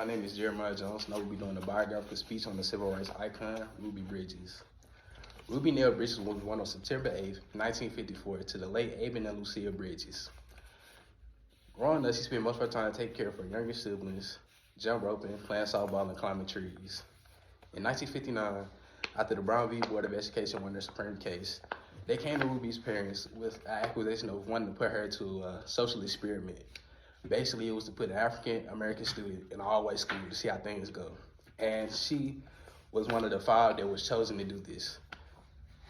My name is Jeremiah Jones, and I will be doing a biographical speech on the civil rights icon, Ruby Bridges. Ruby Nell Bridges was born on September 8, 1954, to the late Aben and Lucille Bridges. Growing up, she spent most of her time taking care of her younger siblings, jump roping, playing softball, and climbing trees. In 1959, after the Brown v. Board of Education won their Supreme case, they came to Ruby's parents with an accusation of wanting to put her to a social experiment. Basically, it was to put an African-American student in an all-white school to see how things go. And she was one of the 5 that was chosen to do this.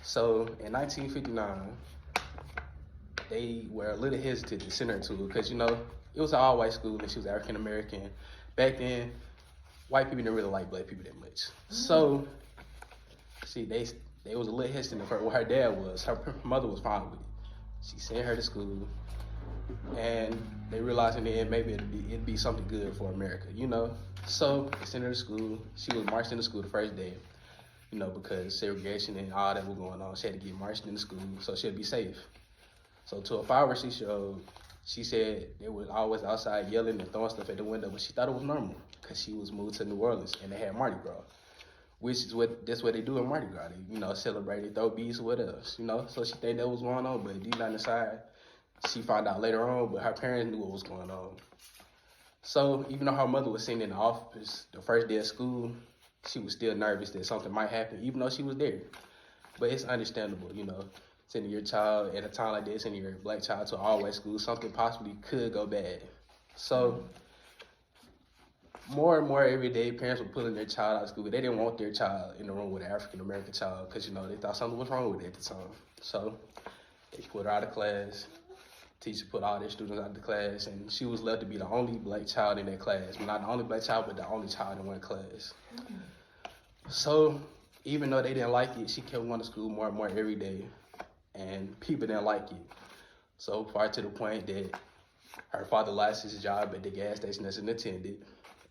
So in 1959, they were a little hesitant to send her to it because, you know, it was an all-white school and she was African-American. Back then, white people didn't really like black people that much. So, see, they was a little hesitant of her. What her dad was, her mother was fine with it. She sent her to school, and they realized in the end maybe it'd be something good for America, you know? So they sent her to school. She was marched into school the first day, you know, because segregation and all that was going on. She had to get marched into school so she'd be safe. So to a 5 or 6 year old, she said they were always outside yelling and throwing stuff at the window, but she thought it was normal because she was moved to New Orleans and they had Mardi Gras, which is that's what they do in Mardi Gras. They, you know, celebrate, they throw beads or what else, you know? So she think that was going on, but deep down inside, she found out later on, but her parents knew what was going on. So even though her mother was sitting in the office the first day of school, she was still nervous that something might happen, even though she was there. But it's understandable, you know, sending your child at a time like this, sending your black child to an all-white school, something possibly could go bad. So more and more every day, parents were pulling their child out of school. They didn't want their child in the room with an African-American child because, you know, they thought something was wrong with it at the time. So they put her out of class. Teacher put all their students out of the class, and she was left to be the only black child in that class. Well, not the only black child, but the only child in one class. So even though they didn't like it, she kept going to school more and more every day, and people didn't like it. So far to the point that her father lost his job at the gas station as an attendant.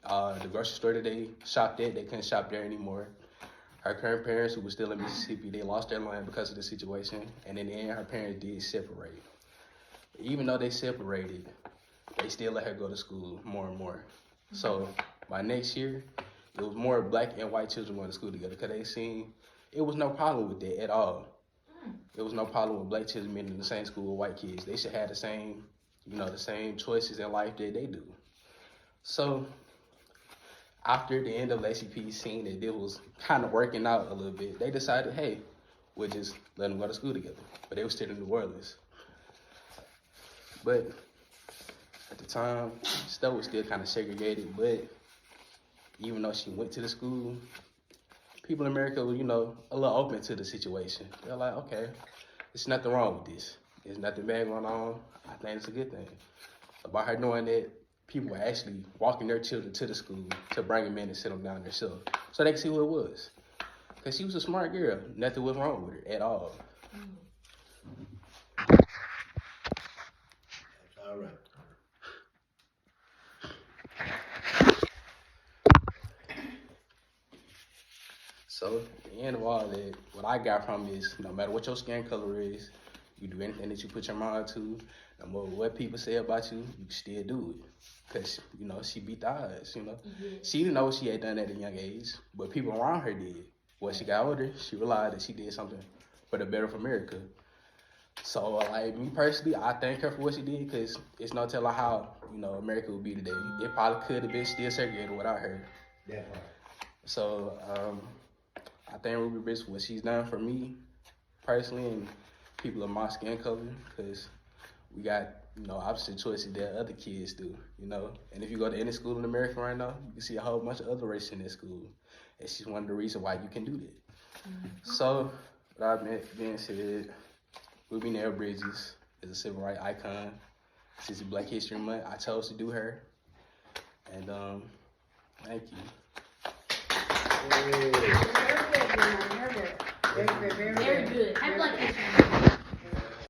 The grocery store that they shopped at, they couldn't shop there anymore. Her current parents, who were still in Mississippi, they lost their land because of the situation, and in the end, her parents did separate. Even though they separated, they still let her go to school more and more. So by next year, it was more black and white children going to school together because they seen it was no problem with that at all. It was no problem with black children being in the same school with white kids. They should have the same, you know, the same choices in life that they do. So after the end of LACP, seeing that it was kind of working out a little bit, they decided, hey, we'll just let them go to school together. But they were still in New Orleans. But at the time, stuff was still kind of segregated. But even though she went to the school, people in America were, you know, a little open to the situation. They're like, okay, there's nothing wrong with this. There's nothing bad going on. I think it's a good thing. About her knowing that people were actually walking their children to the school to bring them in and sit them down themselves so they could see who it was. Because she was a smart girl. Nothing was wrong with her at all. All right. So at the end of all that, what I got from is no matter what your skin color is, you do anything that you put your mind to, no matter what people say about you, you can still do it. Because, you know, she beat the odds, you know. She didn't know what she had done at a young age, but people around her did. When she got older, she realized that she did something for the better of America. So, like, me personally, I thank her for what she did because it's no telling how, you know, America would be today. It probably could have been still segregated without her. That part. So, I thank Ruby Bridges for what she's done for me personally and people of my skin color because we got, you know, opposite choices that other kids do, you know. And if you go to any school in America right now, you can see a whole bunch of other races in that school. And she's one of the reasons why you can do that. So, with that being said, Ruby Nell Bridges is a civil rights icon. Since it's Black History Month, I chose to do her. And thank you. Very good. Very good. Very good. Very good. Happy Black History Month.